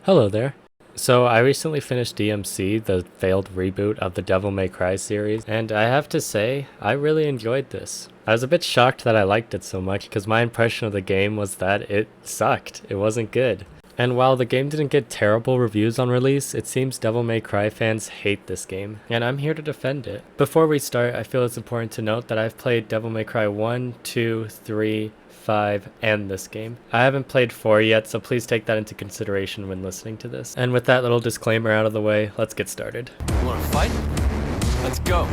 Hello there. So I recently finished DmC, the failed reboot of the Devil May Cry series, and I have to say, I really enjoyed this. I was a bit shocked that I liked it so much because my impression of the game was that it sucked. It wasn't good. And while the game didn't get terrible reviews on release, it seems Devil May Cry fans hate this game, and I'm here to defend it. Before we start, I feel it's important to note that I've played Devil May Cry 1, 2, 3, 5, and this game. I haven't played 4 yet, so please take that into consideration when listening to this. And with that little disclaimer out of the way, let's get started. You wanna fight? Let's go.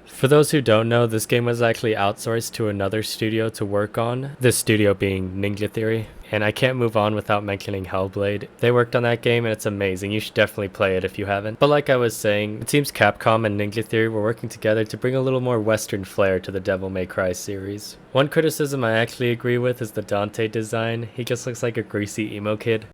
For those who don't know, this game was actually outsourced to another studio to work on, this studio being Ninja Theory. And I can't move on without mentioning Hellblade. They worked on that game and it's amazing. You should definitely play it if you haven't. But like I was saying, it seems Capcom and Ninja Theory were working together to bring a little more Western flair to the Devil May Cry series. One criticism I actually agree with is the Dante design. He just looks like a greasy emo kid.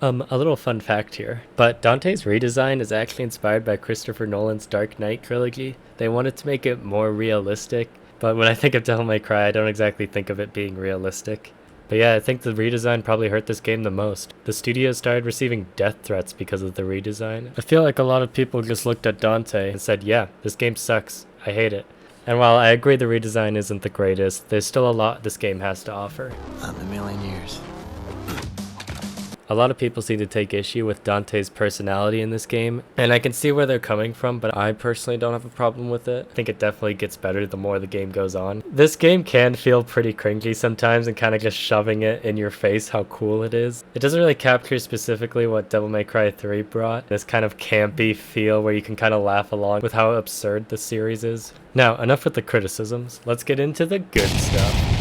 A little fun fact here, but Dante's redesign is actually inspired by Christopher Nolan's Dark Knight trilogy. They wanted to make it more realistic, but when I think of Devil May Cry, I don't exactly think of it being realistic. But yeah, I think the redesign probably hurt this game the most. The studio started receiving death threats because of the redesign. I feel like a lot of people just looked at Dante and said, yeah, this game sucks, I hate it. And while I agree the redesign isn't the greatest, there's still a lot this game has to offer. Not in a million years. A lot of people seem to take issue with Dante's personality in this game, and I can see where they're coming from, but I personally don't have a problem with it. I think it definitely gets better the more the game goes on. This game can feel pretty cringy sometimes and kind of just shoving it in your face how cool it is. It doesn't really capture specifically what Devil May Cry 3 brought, this kind of campy feel where you can kind of laugh along with how absurd the series is. Now, enough with the criticisms, let's get into the good stuff.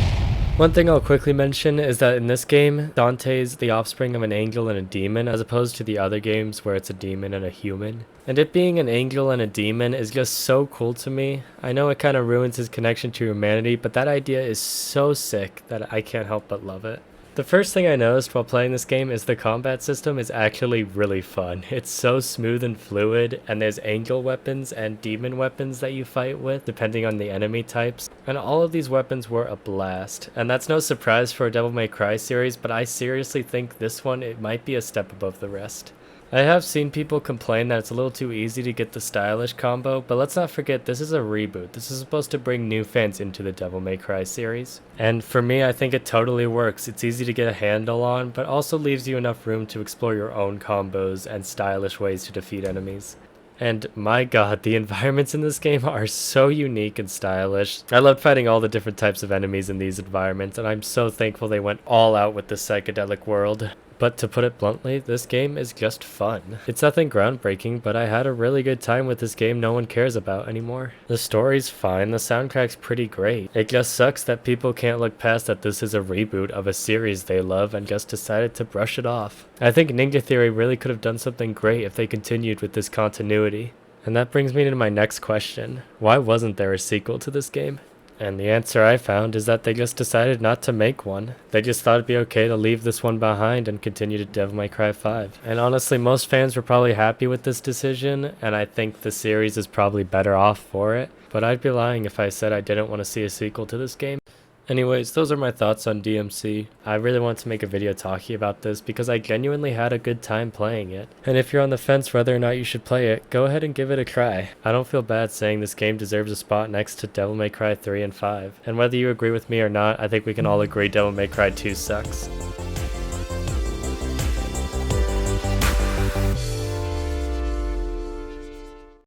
One thing I'll quickly mention is that in this game, Dante's the offspring of an angel and a demon, as opposed to the other games where it's a demon and a human. And it being an angel and a demon is just so cool to me. I know it kind of ruins his connection to humanity, but that idea is so sick that I can't help but love it. The first thing I noticed while playing this game is the combat system is actually really fun. It's so smooth and fluid, and there's angel weapons and demon weapons that you fight with, depending on the enemy types. And all of these weapons were a blast. And that's no surprise for a Devil May Cry series, but I seriously think this one, it might be a step above the rest. I have seen people complain that it's a little too easy to get the stylish combo, but let's not forget this is a reboot. This is supposed to bring new fans into the Devil May Cry series. And for me, I think it totally works. It's easy to get a handle on, but also leaves you enough room to explore your own combos and stylish ways to defeat enemies. And my god, the environments in this game are so unique and stylish. I loved fighting all the different types of enemies in these environments, and I'm so thankful they went all out with this psychedelic world. But to put it bluntly, this game is just fun. It's nothing groundbreaking, but I had a really good time with this game no one cares about anymore. The story's fine, the soundtrack's pretty great. It just sucks that people can't look past that this is a reboot of a series they love and just decided to brush it off. I think Ninja Theory really could have done something great if they continued with this continuity. And that brings me to my next question. Why wasn't there a sequel to this game? And the answer I found is that they just decided not to make one. They just thought it'd be okay to leave this one behind and continue to Devil May Cry 5. And honestly, most fans were probably happy with this decision, and I think the series is probably better off for it. But I'd be lying if I said I didn't want to see a sequel to this game. Anyways, those are my thoughts on DmC. I really want to make a video talking about this because I genuinely had a good time playing it. And if you're on the fence whether or not you should play it, go ahead and give it a try. I don't feel bad saying this game deserves a spot next to Devil May Cry 3 and 5. And whether you agree with me or not, I think we can all agree Devil May Cry 2 sucks.